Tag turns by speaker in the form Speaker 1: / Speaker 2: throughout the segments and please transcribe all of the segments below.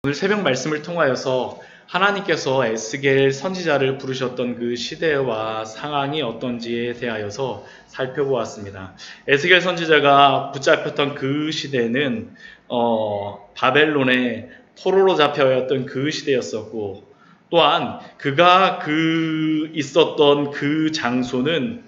Speaker 1: 오늘 새벽 말씀을 통하여서 하나님께서 에스겔 선지자를 부르셨던 그 시대와 상황이 어떤지에 대하여서 살펴보았습니다. 에스겔 선지자가 붙잡혔던 그 시대는 바벨론의 포로로 잡혀였던 그 시대였었고, 또한 그가 있었던 그 장소는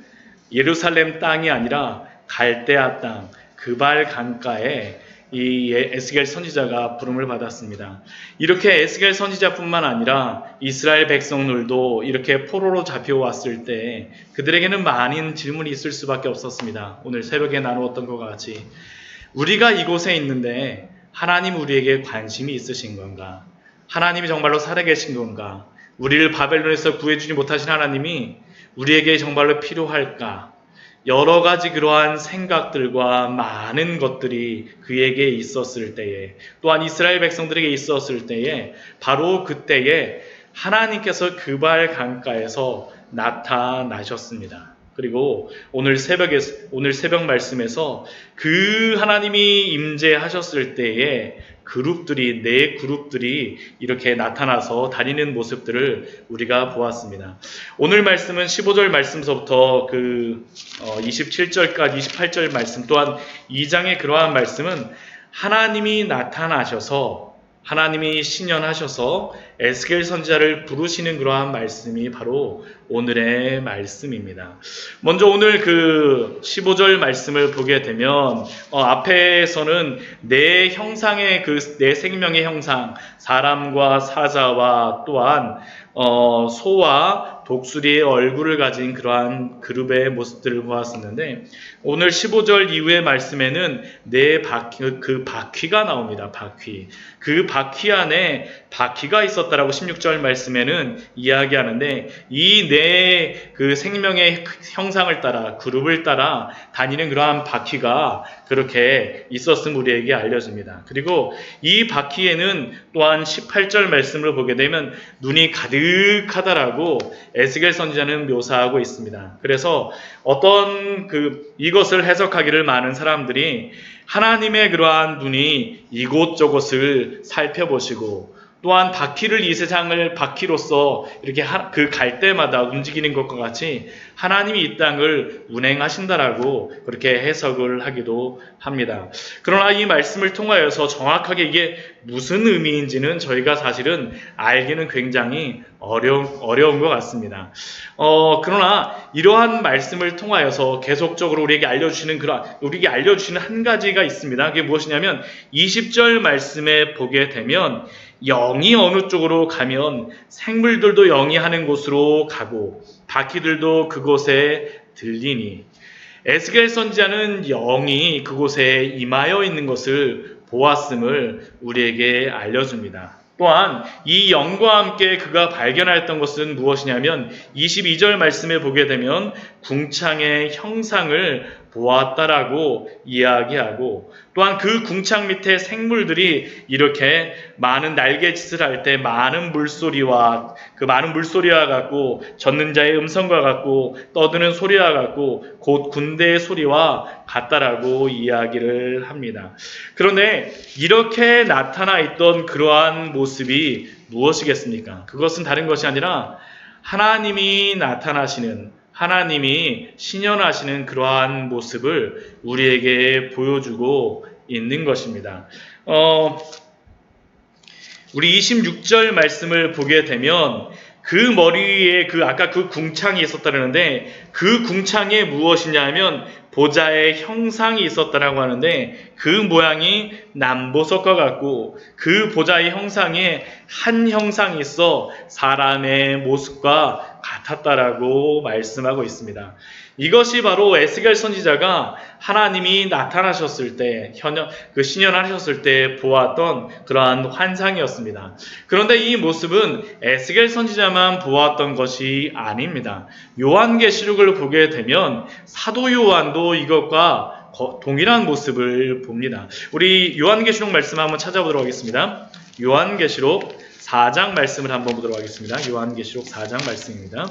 Speaker 1: 예루살렘 땅이 아니라 갈대아 땅 그발 강가에 이 에스겔 선지자가 부름을 받았습니다. 이렇게 에스겔 선지자뿐만 아니라 이스라엘 백성들도 이렇게 포로로 잡혀왔을 때 그들에게는 많은 질문이 있을 수밖에 없었습니다. 오늘 새벽에 나누었던 것과 같이 우리가 이곳에 있는데 하나님 우리에게 관심이 있으신 건가? 하나님이 정말로 살아계신 건가? 우리를 바벨론에서 구해주지 못하신 하나님이 우리에게 정말로 필요할까? 여러 가지 그러한 생각들과 많은 것들이 그에게 있었을 때에, 또한 이스라엘 백성들에게 있었을 때에, 바로 그때에 하나님께서 그발 강가에서 나타나셨습니다. 그리고 오늘 새벽 말씀에서 그 하나님이 임재하셨을 때에 네 그룹들이 이렇게 나타나서 다니는 모습들을 우리가 보았습니다. 오늘 말씀은 15절 말씀서부터 27절까지 28절 말씀, 또한 2장의 그러한 말씀은 하나님이 나타나셔서, 하나님이 신현하셔서 에스겔 선지자를 부르시는 그러한 말씀이 바로 오늘의 말씀입니다. 먼저 오늘 15절 말씀을 보게 되면 앞에서는 내 형상의 내 생명의 형상, 사람과 사자와 또한 소와 독수리의 얼굴을 가진 그러한 그룹의 모습들을 보았었는데, 오늘 15절 이후의 말씀에는 그 바퀴가 나옵니다. 바퀴. 그 바퀴 안에 바퀴가 있었다라고 16절 말씀에는 이야기하는데, 이 그 생명의 형상을 따라, 그룹을 따라 다니는 그러한 바퀴가 그렇게 있었음을 우리에게 알려줍니다. 그리고 이 바퀴에는 또한 18절 말씀을 보게 되면 눈이 가득하다라고 에스겔 선지자는 묘사하고 있습니다. 그래서 이것을 해석하기를 많은 사람들이 하나님의 그러한 눈이 이곳저곳을 살펴보시고, 또한 이 세상을 바퀴로서 이렇게 갈 때마다 움직이는 것과 같이 하나님이 이 땅을 운행하신다라고 그렇게 해석을 하기도 합니다. 그러나 이 말씀을 통하여서 정확하게 이게 무슨 의미인지는 저희가 사실은 알기는 굉장히 어려운 것 같습니다. 그러나 이러한 말씀을 통하여서 계속적으로 우리에게 알려주시는 한 가지가 있습니다. 그게 무엇이냐면 20절 말씀에 보게 되면 영이 어느 쪽으로 가면 생물들도 영이 하는 곳으로 가고 바퀴들도 그곳에 들리니, 에스겔 선지자는 영이 그곳에 임하여 있는 것을 보았음을 우리에게 알려줍니다. 또한 이 영과 함께 그가 발견하였던 것은 무엇이냐면 22절 말씀에 보게 되면 궁창의 형상을 보았다라고 이야기하고, 또한 그 궁창 밑에 생물들이 이렇게 많은 날개짓을 할 때 많은 물소리와 같고, 젖는 자의 음성과 같고, 떠드는 소리와 같고, 곧 군대의 소리와 같다라고 이야기를 합니다. 그런데 이렇게 나타나 있던 그러한 모습이 무엇이겠습니까? 그것은 다른 것이 아니라 하나님이 신현하시는 그러한 모습을 우리에게 보여주고 있는 것입니다. 우리 26절 말씀을 보게 되면 그 머리에 아까 그 궁창이 있었다는데, 그 궁창에 무엇이냐 하면 보좌의 형상이 있었다라고 하는데, 그 모양이 남보석과 같고 그 보좌의 형상에 한 형상이 있어 사람의 모습과 같았다라고 말씀하고 있습니다. 이것이 바로 에스겔 선지자가 하나님이 나타나셨을 때, 신현하셨을 때 보았던 그러한 환상이었습니다. 그런데 이 모습은 에스겔 선지자만 보았던 것이 아닙니다. 요한계시록을 보게 되면 사도 요한도 이것과 동일한 모습을 봅니다. 우리 요한계시록 말씀 한번 찾아보도록 하겠습니다. 요한계시록 4장 말씀을 한번 보도록 하겠습니다. 요한계시록 4장 말씀입니다.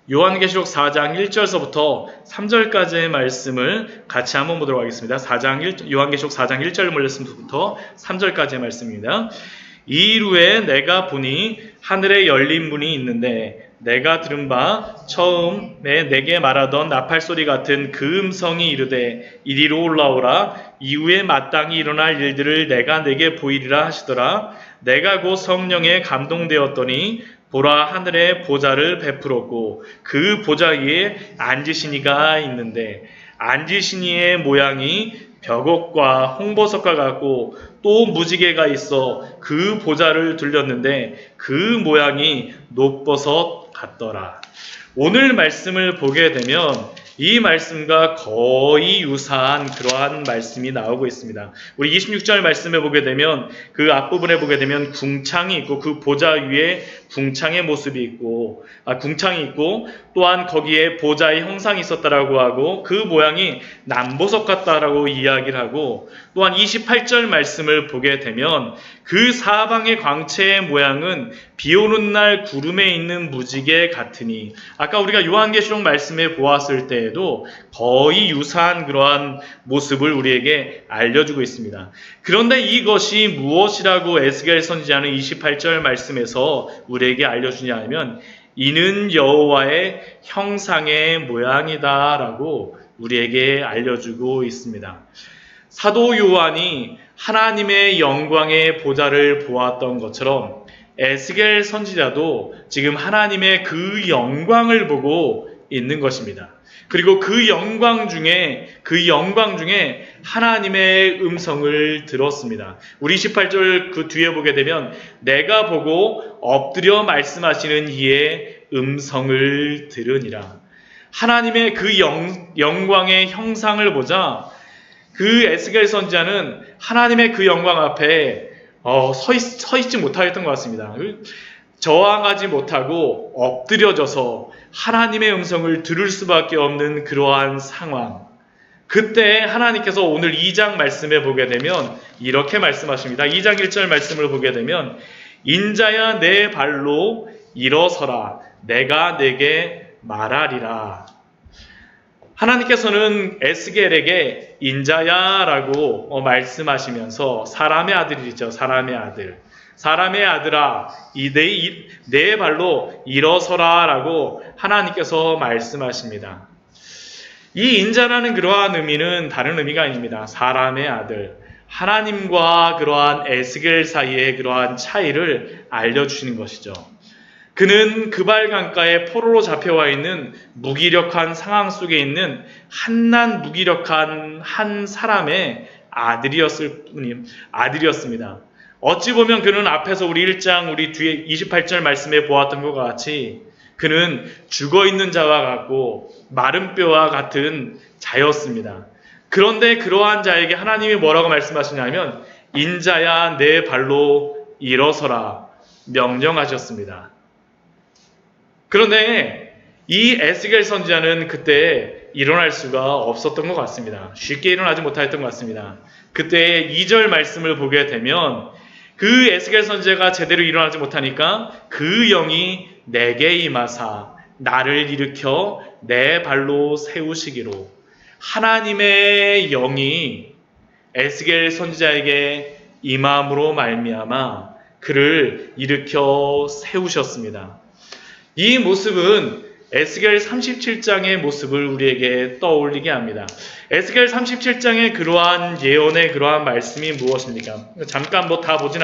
Speaker 1: 요한계시록 4장 1절서부터 3절까지의 말씀을 같이 한번 보도록 하겠습니다. 요한계시록 4장 1절 말씀부터 3절까지의 말씀입니다. 이후에 내가 보니 하늘에 열린 문이 있는데 내가 들은 바 처음에 내게 말하던 나팔소리 같은 그 음성이 이르되 이리로 올라오라. 이후에 마땅히 일어날 일들을 내가 내게 보이리라 하시더라. 내가 곧 성령에 감동되었더니 보라, 하늘에 보좌를 베풀었고 그 보좌 위에 앉으신 이가 있는데 앉으신 이의 모양이 벽옥과 홍보석과 같고 또 무지개가 있어 그 보좌를 둘렸는데 그 모양이 녹버섯 같더라. 오늘 말씀을 보게 되면 이 말씀과 거의 유사한 그러한 말씀이 나오고 있습니다. 우리 26절 말씀에 보게 되면 그 앞부분에 보게 되면 궁창이 있고 그 보좌 위에 궁창의 모습이 있고 궁창이 있고 또한 거기에 보좌의 형상이 있었다라고 하고 그 모양이 남보석 같다라고 이야기를 하고 또한 28절 말씀을 보게 되면 그 사방의 광채의 모양은 비 오는 날 구름에 있는 무지개 같으니 아까 우리가 요한계시록 말씀에 보았을 때에도 거의 유사한 그러한 모습을 우리에게 알려주고 있습니다. 그런데 이것이 무엇이라고 에스겔 선지자는 28절 말씀에서 우리에게 알려주냐 하면 이는 여호와의 형상의 모양이다 라고 우리에게 알려주고 있습니다. 사도 요한이 하나님의 영광의 보좌를 보았던 것처럼 에스겔 선지자도 지금 하나님의 그 영광을 보고 있는 것입니다. 그리고 그 영광 중에 하나님의 음성을 들었습니다. 우리 18절 그 뒤에 보게 되면 내가 보고 엎드려 말씀하시는 이의 음성을 들으니라. 하나님의 그 영광의 형상을 보자 그 에스겔 선지자는 하나님의 그 영광 앞에 서 있지 못하였던 것 같습니다. 저항하지 못하고 엎드려져서 하나님의 음성을 들을 수밖에 없는 그러한 상황. 그때 하나님께서 오늘 2장 말씀에 보게 되면 이렇게 말씀하십니다. 2장 1절 말씀을 보게 되면 인자야 내 발로 일어서라. 내가 내게 말하리라. 하나님께서는 에스겔에게 인자야라고 말씀하시면서 사람의 아들이죠. 사람의 아들. 사람의 아들아, 내 발로 일어서라라고 하나님께서 말씀하십니다. 이 인자라는 그러한 의미는 다른 의미가 아닙니다. 사람의 아들. 하나님과 그러한 에스겔 사이의 그러한 차이를 알려주시는 것이죠. 그는 그발 강가에 포로로 잡혀와 있는 무기력한 상황 속에 있는 한낱 무기력한 한 사람의 아들이었습니다. 어찌 보면 그는 앞에서 우리 1장 우리 뒤에 28절 말씀에 보았던 것 같이 그는 죽어있는 자와 같고 마른 뼈와 같은 자였습니다. 그런데 그러한 자에게 하나님이 뭐라고 말씀하시냐면 인자야 내 발로 일어서라 명령하셨습니다. 그런데 이 에스겔 선지자는 그때 일어날 수가 없었던 것 같습니다. 쉽게 일어나지 못했던 것 같습니다. 그때 2절 말씀을 보게 되면 그 에스겔 선지자가 제대로 일어나지 못하니까 그 영이 내게 임하사 나를 일으켜 내 발로 세우시기로 하나님의 영이 에스겔 선지자에게 임함으로 말미암아 그를 일으켜 세우셨습니다. 이 모습은 에스겔 37장의 모습을 우리에게 떠올리게 합니다. 에스겔 37장의 그러한 예언의 그러한 말씀이 무엇입니까? 잠깐 다 보진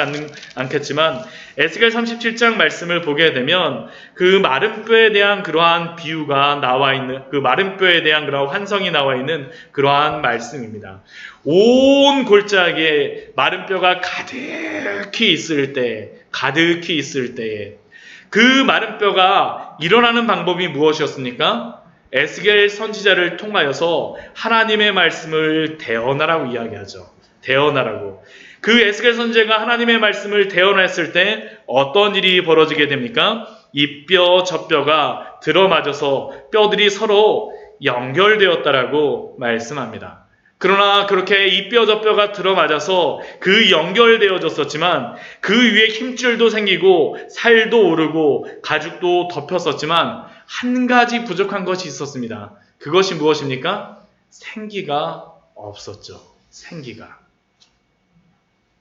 Speaker 1: 않겠지만 에스겔 37장 말씀을 보게 되면 그 마른 뼈에 대한 그러한 비유가 나와 있는 그 마른 뼈에 대한 그러한 환성이 나와 있는 그러한 말씀입니다. 온 골짜기에 마른 뼈가 가득히 있을 때에 그 마른 뼈가 일어나는 방법이 무엇이었습니까? 에스겔 선지자를 통하여서 하나님의 말씀을 대언하라고 이야기하죠. 대언하라고. 그 에스겔 선지자가 하나님의 말씀을 대언했을 때 어떤 일이 벌어지게 됩니까? 이 뼈 저 뼈가 들어맞아서 뼈들이 서로 연결되었다라고 말씀합니다. 그러나 그렇게 이 뼈 저 뼈가 들어맞아서 그 연결되어졌었지만 그 위에 힘줄도 생기고 살도 오르고 가죽도 덮였었지만 한 가지 부족한 것이 있었습니다. 그것이 무엇입니까? 생기가 없었죠. 생기가.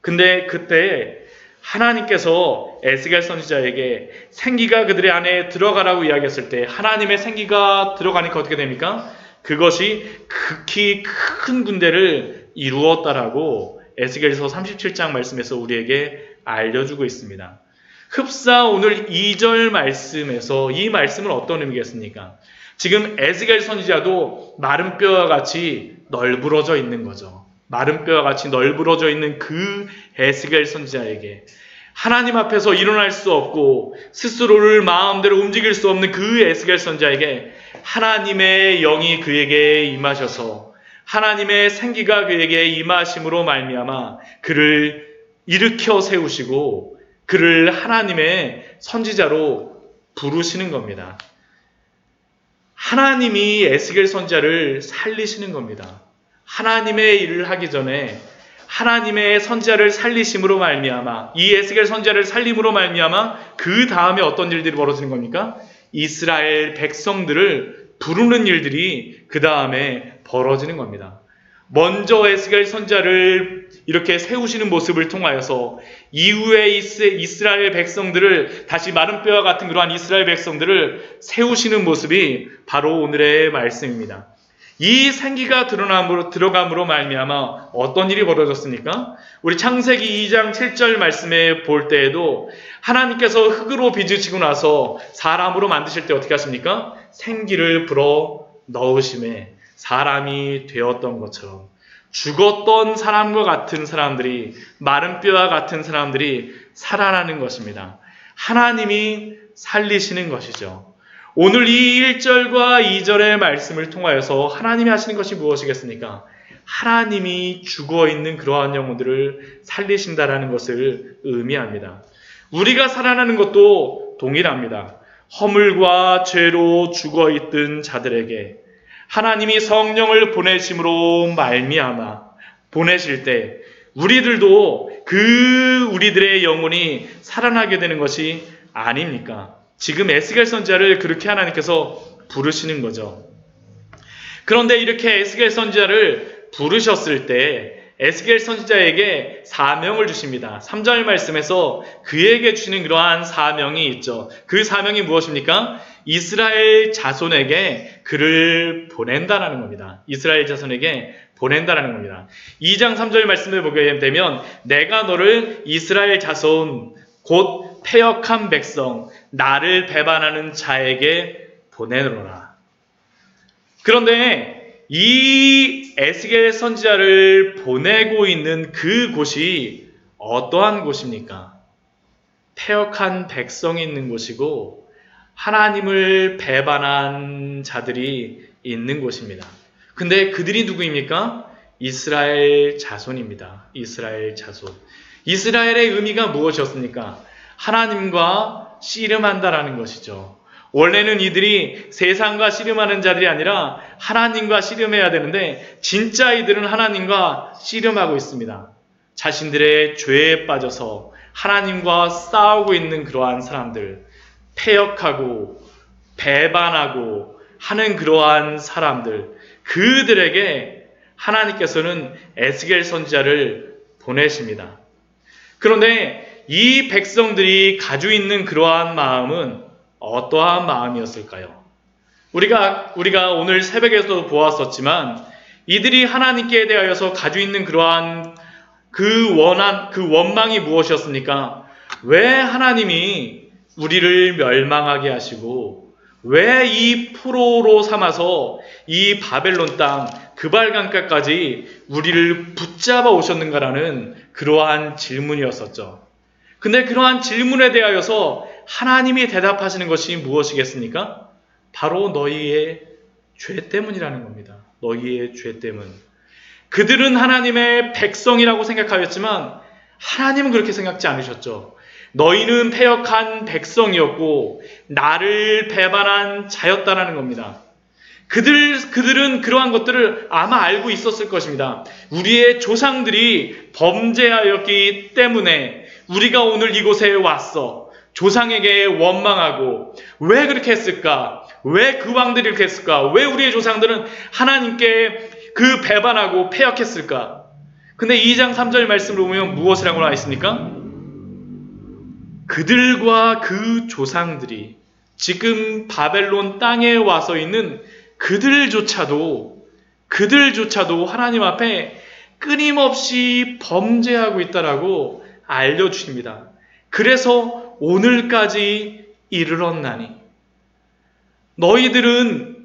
Speaker 1: 근데 그때 하나님께서 에스겔 선지자에게 생기가 그들의 안에 들어가라고 이야기했을 때 하나님의 생기가 들어가니까 어떻게 됩니까? 그것이 극히 큰 군대를 이루었다라고 에스겔서 37장 말씀에서 우리에게 알려주고 있습니다. 흡사 오늘 2절 말씀에서 이 말씀은 어떤 의미겠습니까? 지금 에스겔 선지자도 마른 뼈와 같이 널브러져 있는 거죠. 마른 뼈와 같이 널브러져 있는 그 에스겔 선지자에게 하나님 앞에서 일어날 수 없고 스스로를 마음대로 움직일 수 없는 그 에스겔 선지자에게 하나님의 영이 그에게 임하셔서 하나님의 생기가 그에게 임하심으로 말미암아 그를 일으켜 세우시고 그를 하나님의 선지자로 부르시는 겁니다. 하나님이 에스겔 선지자를 살리시는 겁니다. 하나님의 일을 하기 전에 하나님의 선지자를 살리심으로 말미암아 이 에스겔 선지자를 살림으로 말미암아 그 다음에 어떤 일들이 벌어지는 겁니까? 이스라엘 백성들을 부르는 일들이 그 다음에 벌어지는 겁니다. 먼저 에스겔 선지자를 이렇게 세우시는 모습을 통하여서 이후에 이스라엘 백성들을 다시 마른 뼈와 같은 그러한 이스라엘 백성들을 세우시는 모습이 바로 오늘의 말씀입니다. 이 생기가 들어감으로 말미암아 어떤 일이 벌어졌습니까? 우리 창세기 2장 7절 말씀에 볼 때에도 하나님께서 흙으로 빚으시고 나서 사람으로 만드실 때 어떻게 하십니까? 생기를 불어 넣으심에 사람이 되었던 것처럼 죽었던 사람과 같은 사람들이 마른 뼈와 같은 사람들이 살아나는 것입니다. 하나님이 살리시는 것이죠. 오늘 이 1절과 2절의 말씀을 통하여서 하나님이 하시는 것이 무엇이겠습니까? 하나님이 죽어있는 그러한 영혼들을 살리신다라는 것을 의미합니다. 우리가 살아나는 것도 동일합니다. 허물과 죄로 죽어있던 자들에게 하나님이 성령을 보내심으로 말미암아 보내실 때 우리들도 우리들의 영혼이 살아나게 되는 것이 아닙니까? 지금 에스겔 선지자를 그렇게 하나님께서 부르시는 거죠. 그런데 이렇게 에스겔 선지자를 부르셨을 때 에스겔 선지자에게 사명을 주십니다. 3절 말씀에서 그에게 주시는 그러한 사명이 있죠. 그 사명이 무엇입니까? 이스라엘 자손에게 그를 보낸다라는 겁니다. 이스라엘 자손에게 보낸다라는 겁니다. 2장 3절 말씀을 보게 되면 내가 너를 이스라엘 자손 곧 패역한 백성 나를 배반하는 자에게 보내노라. 그런데 이 에스겔 선지자를 보내고 있는 그 곳이 어떠한 곳입니까? 패역한 백성이 있는 곳이고 하나님을 배반한 자들이 있는 곳입니다. 근데 그들이 누구입니까? 이스라엘 자손입니다. 이스라엘 자손. 이스라엘의 의미가 무엇이었습니까? 하나님과 씨름한다라는 것이죠. 원래는 이들이 세상과 씨름하는 자들이 아니라 하나님과 씨름해야 되는데 진짜 이들은 하나님과 씨름하고 있습니다. 자신들의 죄에 빠져서 하나님과 싸우고 있는 그러한 사람들, 패역하고 배반하고 하는 그러한 사람들, 그들에게 하나님께서는 에스겔 선지자를 보내십니다. 그런데 이 백성들이 가지고 있는 그러한 마음은 어떠한 마음이었을까요? 우리가 오늘 새벽에서도 보았었지만 이들이 하나님께 대하여서 가지고 있는 그러한 그 원망이 무엇이었습니까? 왜 하나님이 우리를 멸망하게 하시고 왜 이 포로로 삼아서 이 바벨론 땅 그발강가까지 우리를 붙잡아 오셨는가라는 그러한 질문이었었죠. 근데 그러한 질문에 대하여서 하나님이 대답하시는 것이 무엇이겠습니까? 바로 너희의 죄 때문이라는 겁니다. 너희의 죄 때문. 그들은 하나님의 백성이라고 생각하였지만 하나님은 그렇게 생각지 않으셨죠. 너희는 패역한 백성이었고 나를 배반한 자였다라는 겁니다. 그들은 그러한 것들을 아마 알고 있었을 것입니다. 우리의 조상들이 범죄하였기 때문에 우리가 오늘 이곳에 왔어. 조상에게 원망하고 왜 그렇게 했을까? 왜 그 왕들이 이렇게 했을까? 왜 우리의 조상들은 하나님께 그 배반하고 패역했을까? 근데 2장 3절 말씀을 보면 무엇이라고 나와 있습니까? 그들과 그 조상들이 지금 바벨론 땅에 와서 있는 그들조차도 하나님 앞에 끊임없이 범죄하고 있다라고 알려주십니다. 그래서 오늘까지 이르렀나니 너희들의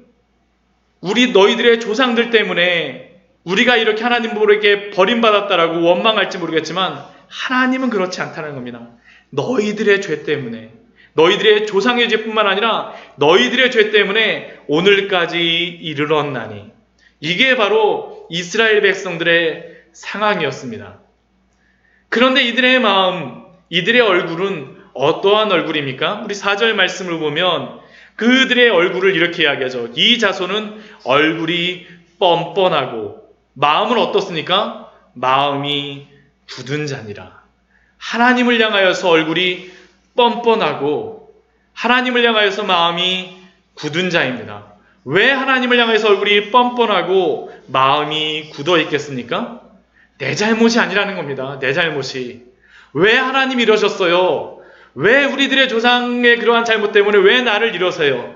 Speaker 1: 조상들 때문에 우리가 이렇게 하나님에게 버림받았다라고 원망할지 모르겠지만 하나님은 그렇지 않다는 겁니다. 너희들의 죄 때문에, 너희들의 조상의 죄뿐만 아니라 너희들의 죄 때문에 오늘까지 이르렀나니, 이게 바로 이스라엘 백성들의 상황이었습니다. 그런데 이들의 마음, 이들의 얼굴은 어떠한 얼굴입니까? 우리 4절 말씀을 보면 그들의 얼굴을 이렇게 이야기하죠. 이 자손은 얼굴이 뻔뻔하고 마음은 어떻습니까? 마음이 굳은 자니라. 하나님을 향하여서 얼굴이 뻔뻔하고 하나님을 향하여서 마음이 굳은 자입니다. 왜 하나님을 향해서 얼굴이 뻔뻔하고 마음이 굳어 있겠습니까? 내 잘못이 아니라는 겁니다. 내 잘못이. 왜 하나님 이러셨어요? 왜 우리들의 조상의 그러한 잘못 때문에 왜 나를 이러세요?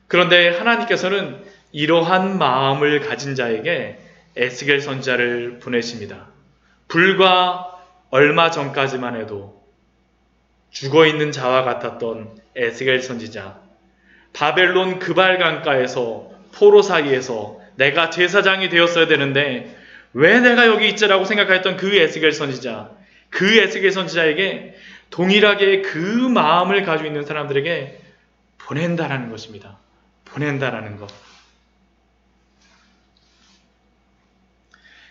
Speaker 1: 그런데 하나님께서는 이러한 마음을 가진 자에게 에스겔 선지자를 보내십니다. 불과 얼마 전까지만 해도 죽어있는 자와 같았던 에스겔 선지자, 바벨론 그발강가에서 포로 사이에서 내가 제사장이 되었어야 되는데 왜 내가 여기 있지라고 생각했던 그 에스겔 선지자, 그 에스겔 선지자에게 동일하게 그 마음을 가지고 있는 사람들에게 보낸다라는 것입니다. 보낸다라는 것.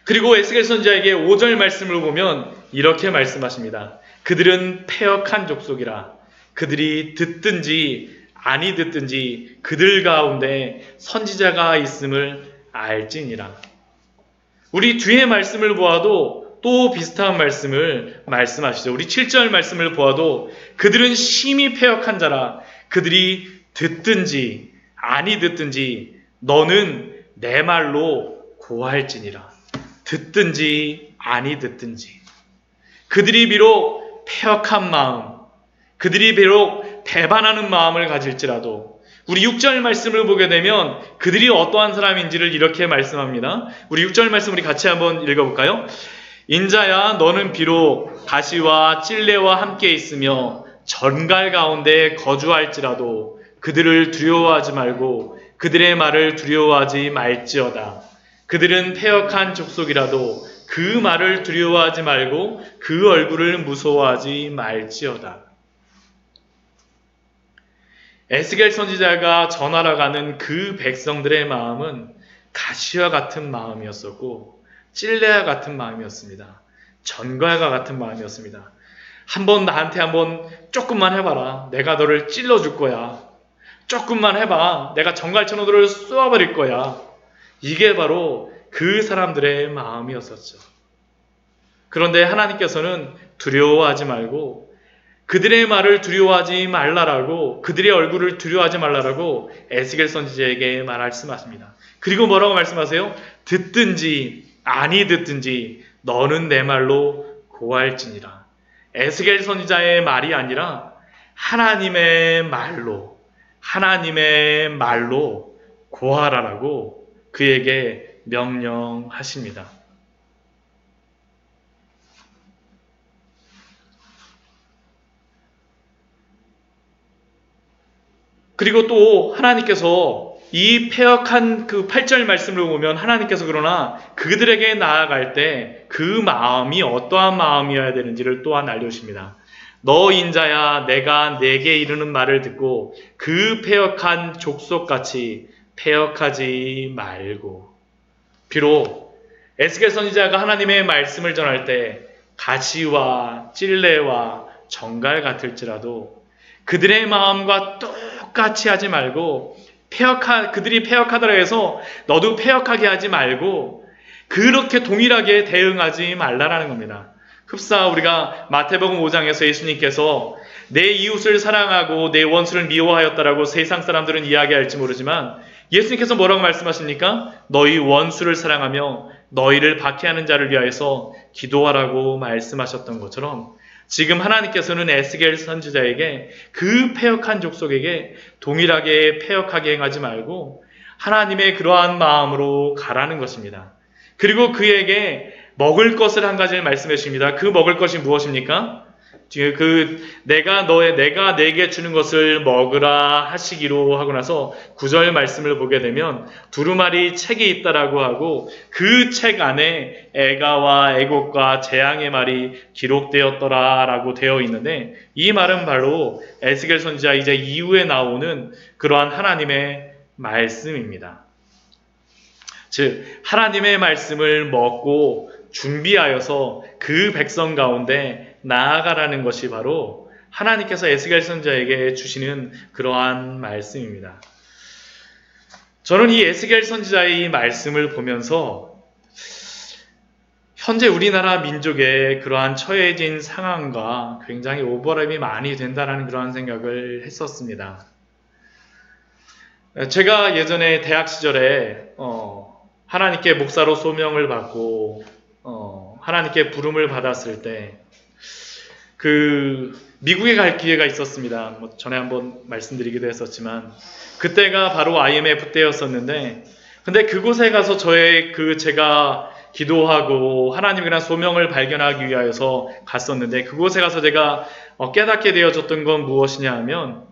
Speaker 1: 그리고 에스겔 선지자에게 5절 말씀을 보면 이렇게 말씀하십니다. 그들은 패역한 족속이라. 그들이 듣든지 아니 듣든지 그들 가운데 선지자가 있음을 알지니라. 우리 뒤에 말씀을 보아도 또 비슷한 말씀을 말씀하시죠. 우리 7절 말씀을 보아도 그들은 심히 패역한 자라. 그들이 듣든지 아니 듣든지 너는 내 말로 고할지니라. 듣든지 아니 듣든지 그들이 비록 패역한 마음, 그들이 비록 배반하는 마음을 가질지라도 우리 6절 말씀을 보게 되면 그들이 어떠한 사람인지를 이렇게 말씀합니다. 우리 6절 말씀 우리 같이 한번 읽어볼까요? 인자야 너는 비록 가시와 찔레와 함께 있으며 전갈 가운데 거주할지라도 그들을 두려워하지 말고 그들의 말을 두려워하지 말지어다. 그들은 패역한 족속이라도 그 말을 두려워하지 말고 그 얼굴을 무서워하지 말지어다. 에스겔 선지자가 전하러 가는 그 백성들의 마음은 가시와 같은 마음이었었고 찔레와 같은 마음이었습니다. 전갈과 같은 마음이었습니다. 한번 나한테 한번 조금만 해봐라. 내가 너를 찔러줄 거야. 조금만 해봐. 내가 전갈처럼 너를 쏘아버릴 거야. 이게 바로 그 사람들의 마음이었었죠. 그런데 하나님께서는 두려워하지 말고 그들의 말을 두려워하지 말라라고, 그들의 얼굴을 두려워하지 말라라고 에스겔 선지자에게 말씀하십니다. 그리고 뭐라고 말씀하세요? 듣든지 아니 듣든지 너는 내 말로 고할지니라. 에스겔 선지자의 말이 아니라 하나님의 말로 고하라라고 그에게 명령하십니다. 그리고 또 하나님께서 이 패역한 그 8절 말씀을 보면 하나님께서 그러나 그들에게 나아갈 때 그 마음이 어떠한 마음이어야 되는지를 또한 알려주십니다. 너 인자야 내가 내게 이르는 말을 듣고 그 패역한 족속같이 패역하지 말고. 비록 에스겔 선지자가 하나님의 말씀을 전할 때 가시와 찔레와 정갈 같을지라도 그들의 마음과 똑같이 하지 말고 그들이 패역하더라 해서 너도 패역하게 하지 말고 그렇게 동일하게 대응하지 말라라는 겁니다. 흡사 우리가 마태복음 5장에서 예수님께서 내 이웃을 사랑하고 내 원수를 미워하였다라고 세상 사람들은 이야기할지 모르지만 예수님께서 뭐라고 말씀하십니까? 너희 원수를 사랑하며 너희를 박해하는 자를 위하여서 기도하라고 말씀하셨던 것처럼 지금 하나님께서는 에스겔 선지자에게 그 패역한 족속에게 동일하게 패역하게 행하지 말고 하나님의 그러한 마음으로 가라는 것입니다. 그리고 그에게 먹을 것을 한 가지를 말씀해 주십니다. 그 먹을 것이 무엇입니까? 내가 내게 주는 것을 먹으라 하시기로 하고 나서 9절 말씀을 보게 되면 두루마리 책이 있다라고 하고 그 책 안에 애가와 애곡과 재앙의 말이 기록되었더라라고 되어 있는데 이 말은 바로 에스겔 선지자 이제 이후에 나오는 그러한 하나님의 말씀입니다. 즉 하나님의 말씀을 먹고 준비하여서 그 백성 가운데 나아가라는 것이 바로 하나님께서 에스겔 선지자에게 주시는 그러한 말씀입니다. 저는 이 에스겔 선지자의 이 말씀을 보면서 현재 우리나라 민족의 그러한 처해진 상황과 굉장히 오버랩이 많이 된다는 그러한 생각을 했었습니다. 제가 예전에 대학 시절에 하나님께 목사로 소명을 받고 하나님께 부름을 받았을 때 미국에 갈 기회가 있었습니다. 전에 한번 말씀드리기도 했었지만 그때가 바로 IMF 때였었는데 근데 그곳에 가서 제가 기도하고 하나님에 대한 소명을 발견하기 위하여서 갔었는데 그곳에 가서 제가 깨닫게 되어졌던 건 무엇이냐 하면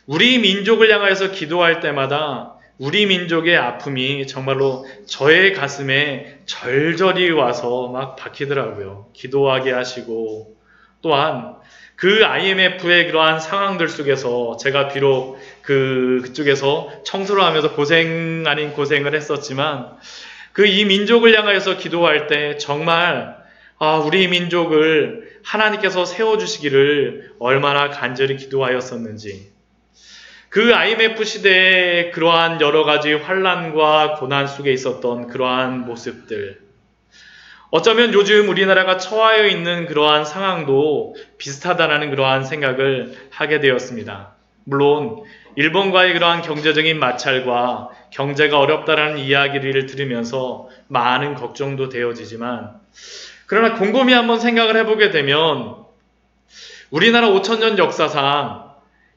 Speaker 1: 우리 민족을 향하여서 기도할 때마다 우리 민족의 아픔이 정말로 저의 가슴에 절절히 와서 막 박히더라고요. 기도하게 하시고 또한 그 IMF의 그러한 상황들 속에서 제가 비록 그쪽에서 청소를 하면서 고생 아닌 고생을 했었지만 이 민족을 향하여서 기도할 때 정말 우리 민족을 하나님께서 세워주시기를 얼마나 간절히 기도하였었는지 그 IMF 시대에 그러한 여러 가지 환난과 고난 속에 있었던 그러한 모습들 어쩌면 요즘 우리나라가 처하여 있는 그러한 상황도 비슷하다라는 그러한 생각을 하게 되었습니다. 물론 일본과의 그러한 경제적인 마찰과 경제가 어렵다라는 이야기를 들으면서 많은 걱정도 되어지지만 그러나 곰곰이 한번 생각을 해보게 되면 우리나라 5,000년 역사상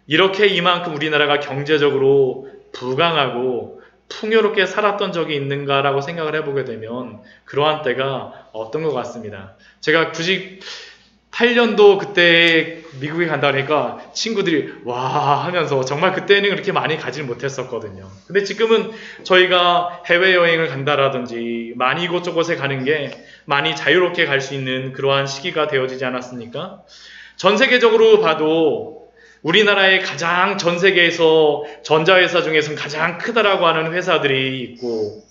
Speaker 1: 이렇게 이만큼 우리나라가 경제적으로 부강하고 풍요롭게 살았던 적이 있는가라고 생각을 해보게 되면 그러한 때가 어떤 것 같습니다. 제가 98년도 그때 미국에 간다 그러니까 친구들이 와 하면서 정말 그때는 그렇게 많이 가지를 못했었거든요. 근데 지금은 저희가 해외여행을 간다라든지 많이 이곳저곳에 가는 게 많이 자유롭게 갈 수 있는 그러한 시기가 되어지지 않았습니까? 전 세계적으로 봐도 우리나라의 가장 전 세계에서 전자회사 중에서는 가장 크다라고 하는 회사들이 있고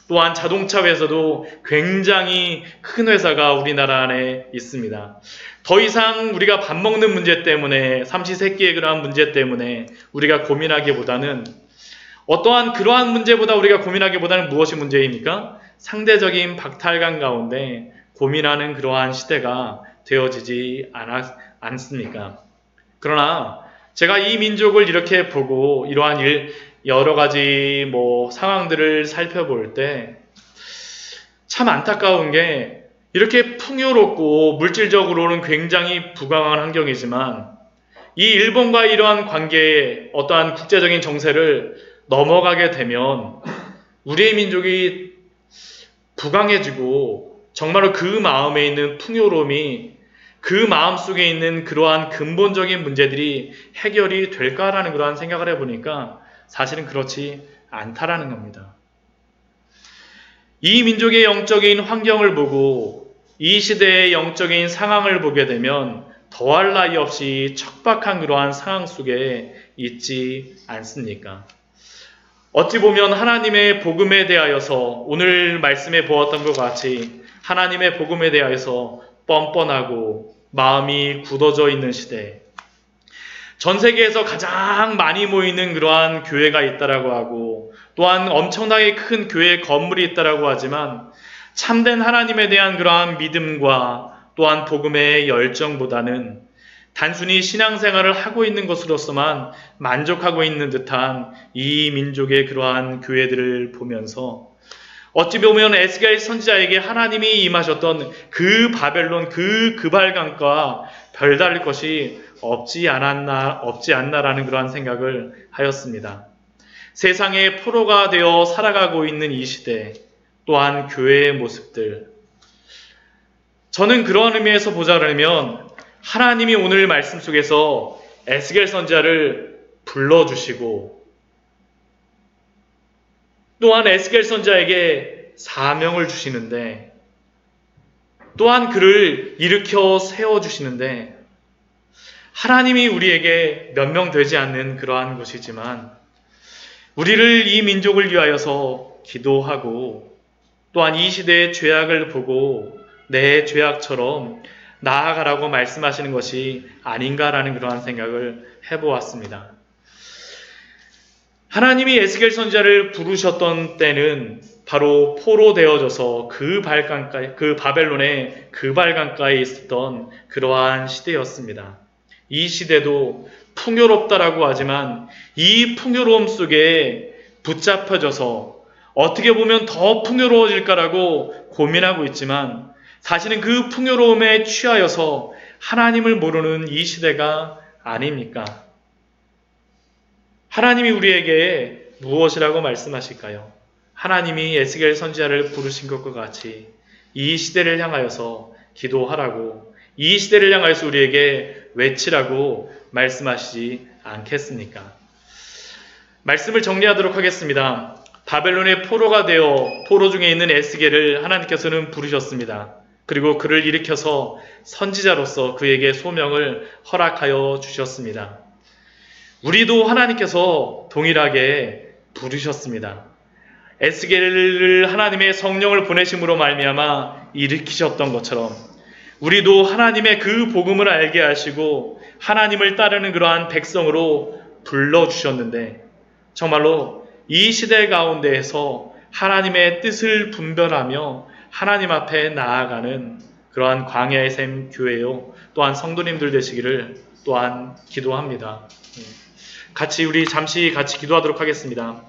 Speaker 1: 또한 자동차 회사도 굉장히 큰 회사가 우리나라 안에 있습니다. 더 이상 우리가 밥 먹는 문제 때문에 삼시세끼의 그러한 문제 때문에 우리가 고민하기보다는 어떠한 그러한 문제보다 우리가 고민하기보다는 무엇이 문제입니까? 상대적인 박탈감 가운데 고민하는 그러한 시대가 되어지지 않습니까? 그러나 제가 이 민족을 이렇게 보고 이러한 여러 가지 상황들을 살펴볼 때 참 안타까운 게 이렇게 풍요롭고 물질적으로는 굉장히 부강한 환경이지만 이 일본과 이러한 관계에 어떠한 국제적인 정세를 넘어가게 되면 우리의 민족이 부강해지고 정말로 그 마음에 있는 풍요로움이 그 마음속에 있는 그러한 근본적인 문제들이 해결이 될까라는 그러한 생각을 해보니까 사실은 그렇지 않다라는 겁니다. 이 민족의 영적인 환경을 보고 이 시대의 영적인 상황을 보게 되면 더할 나위 없이 척박한 그러한 상황 속에 있지 않습니까? 어찌 보면 하나님의 복음에 대하여서 오늘 말씀에 보았던 것 같이 하나님의 복음에 대하여서 뻔뻔하고 마음이 굳어져 있는 시대, 전 세계에서 가장 많이 모이는 그러한 교회가 있다라고 하고 또한 엄청나게 큰 교회 건물이 있다라고 하지만 참된 하나님에 대한 그러한 믿음과 또한 복음의 열정보다는 단순히 신앙생활을 하고 있는 것으로서만 만족하고 있는 듯한 이 민족의 그러한 교회들을 보면서 어찌 보면 에스겔 선지자에게 하나님이 임하셨던 그 바벨론 그 급발강과 별다를 것이 없지 않나라는 그러한 생각을 하였습니다. 세상의 포로가 되어 살아가고 있는 이 시대, 또한 교회의 모습들, 저는 그러한 의미에서 보자면 하나님이 오늘 말씀 속에서 에스겔 선지자를 불러주시고 또한 에스겔 선지자에게 사명을 주시는데 또한 그를 일으켜 세워주시는데 하나님이 우리에게 몇 명 되지 않는 그러한 것이지만 우리를 이 민족을 위하여서 기도하고 또한 이 시대의 죄악을 보고 내 죄악처럼 나아가라고 말씀하시는 것이 아닌가라는 그러한 생각을 해보았습니다. 하나님이 에스겔 선지자를 부르셨던 때는 바로 포로 되어져서 그 바벨론의 급발강가에 있었던 그러한 시대였습니다. 이 시대도 풍요롭다라고 하지만 이 풍요로움 속에 붙잡혀져서 어떻게 보면 더 풍요로워질까라고 고민하고 있지만 사실은 그 풍요로움에 취하여서 하나님을 모르는 이 시대가 아닙니까? 하나님이 우리에게 무엇이라고 말씀하실까요? 하나님이 에스겔 선지자를 부르신 것과 같이 이 시대를 향하여서 기도하라고, 이 시대를 향하여서 우리에게 외치라고 말씀하시지 않겠습니까? 말씀을 정리하도록 하겠습니다. 바벨론의 포로가 되어 포로 중에 있는 에스겔을 하나님께서는 부르셨습니다. 그리고 그를 일으켜서 선지자로서 그에게 소명을 허락하여 주셨습니다. 우리도 하나님께서 동일하게 부르셨습니다. 에스겔을 하나님의 성령을 보내심으로 말미암아 일으키셨던 것처럼 우리도 하나님의 그 복음을 알게 하시고 하나님을 따르는 그러한 백성으로 불러주셨는데 정말로 이 시대 가운데에서 하나님의 뜻을 분별하며 하나님 앞에 나아가는 그러한 광야의 샘 교회요 또한 성도님들 되시기를 또한 기도합니다. 우리 잠시 같이 기도하도록 하겠습니다.